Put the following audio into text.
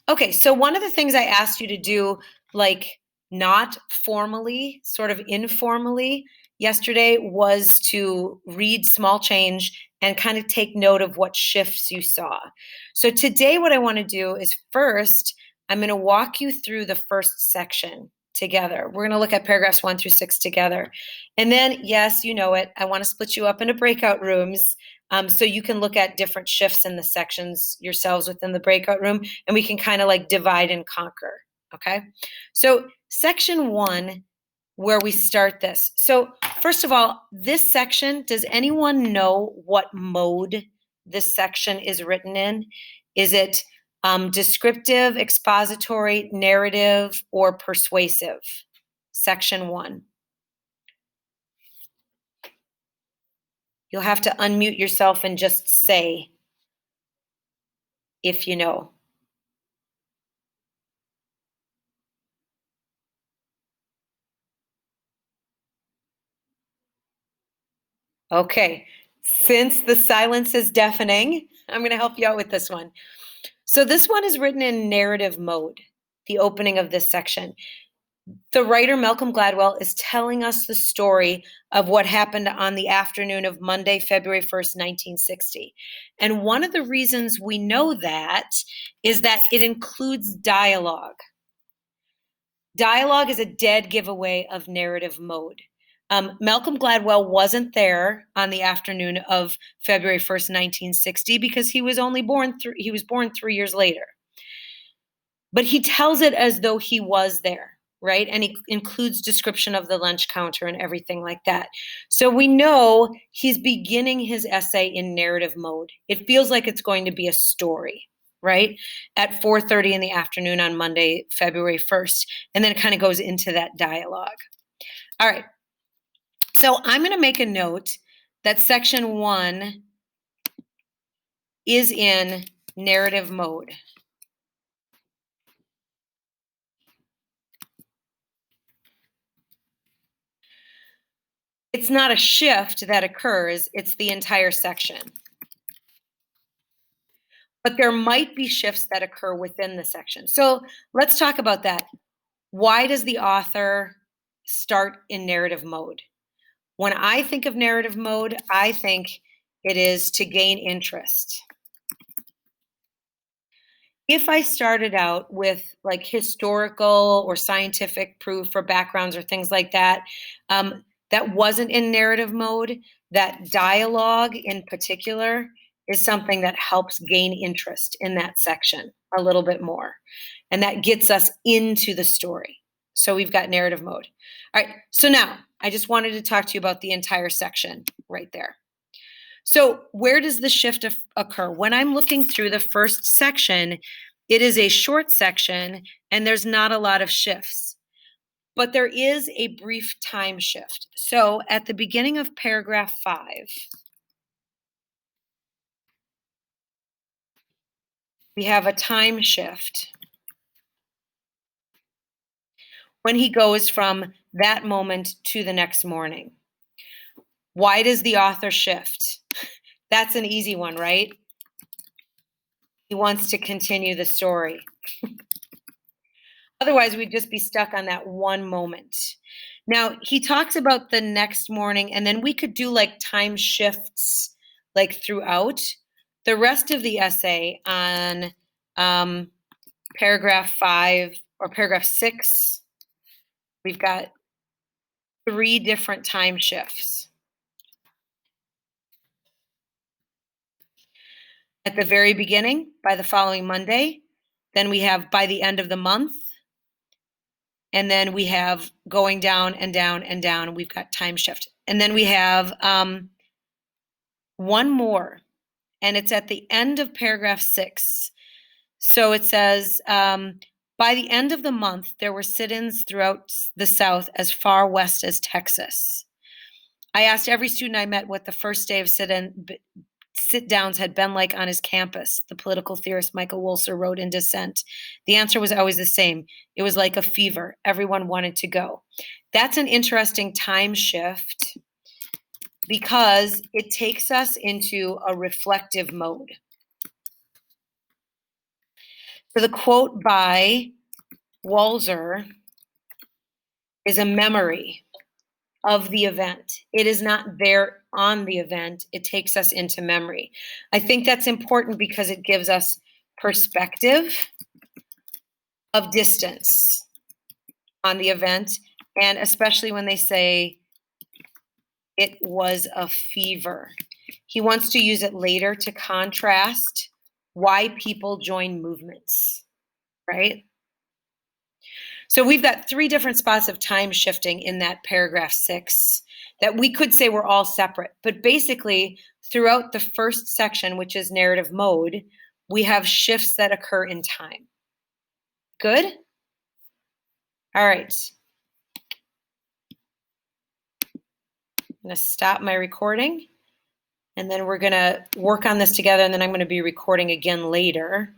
Okay, so one of the things I asked you to do, like not formally, sort of informally yesterday, was to read small change and kind of take note of what shifts you saw. So today, what I want to do is first, I'm going to walk you through the first section together. We're going to look at paragraphs 1 through 6 together. And then, yes, you know it, I want to split you up into breakout rooms. So you can look at different shifts in the sections yourselves within the breakout room, and we can kind of like divide and conquer. Okay. So section 1, where we start this. So first of all, this section, does anyone know what mode this section is written in? Is it descriptive, expository, narrative, or persuasive? Section 1. You'll have to unmute yourself and just say if you know. Okay, since the silence is deafening, I'm going to help you out with this one. So this one is written in narrative mode, the opening of this section. The writer Malcolm Gladwell is telling us the story of what happened on the afternoon of Monday, February 1st, 1960. And one of the reasons we know that is that it includes dialogue. Dialogue is a dead giveaway of narrative mode. Malcolm Gladwell wasn't there on the afternoon of February 1st, 1960, because he was born 3 years later. But he tells it as though he was there, right? And he includes description of the lunch counter and everything like that. So we know he's beginning his essay in narrative mode. It feels like it's going to be a story, right? At 4:30 in the afternoon on Monday, February 1st. And then it kind of goes into that dialogue. All right. So I'm going to make a note that section 1 is in narrative mode. It's not a shift that occurs, it's the entire section. But there might be shifts that occur within the section. So let's talk about that. Why does the author start in narrative mode? When I think of narrative mode, I think it is to gain interest. If I started out with like historical or scientific proof or backgrounds or things like that, that wasn't in narrative mode, that dialogue in particular is something that helps gain interest in that section a little bit more. And that gets us into the story. So we've got narrative mode. All right, so now I just wanted to talk to you about the entire section right there. So where does the shift occur? When I'm looking through the first section, it is a short section and there's not a lot of shifts, but there is a brief time shift. So at the beginning of paragraph 5, we have a time shift when he goes from that moment to the next morning. Why does the author shift? That's an easy one, right? He wants to continue the story. Otherwise, we'd just be stuck on that one moment. Now, he talks about the next morning, and then we could do like time shifts like throughout. The rest of the essay on paragraph 5 or paragraph 6, we've got 3 different time shifts. At the very beginning, by the following Monday, then we have by the end of the month, and then we have going down and down and down, and we've got time shift. And then we have one more, and it's at the end of paragraph 6. So it says, by the end of the month, there were sit-ins throughout the South as far west as Texas. I asked every student I met what the first day of sit-downs had been like on his campus, the political theorist Michael Wolser wrote in Dissent. The answer was always the same. It was like a fever. Everyone wanted to go. That's an interesting time shift because it takes us into a reflective mode. So the quote by Walzer is a memory of the event. It is not there on the event. It takes us into memory. I think that's important because it gives us perspective of distance on the event, and especially when they say it was a fever. He wants to use it later to contrast why people join movements, right? So we've got 3 different spots of time shifting in that paragraph 6 that we could say were all separate. But basically, throughout the first section, which is narrative mode, we have shifts that occur in time. Good? All right. I'm going to stop my recording, and then we're going to work on this together, and then I'm going to be recording again later.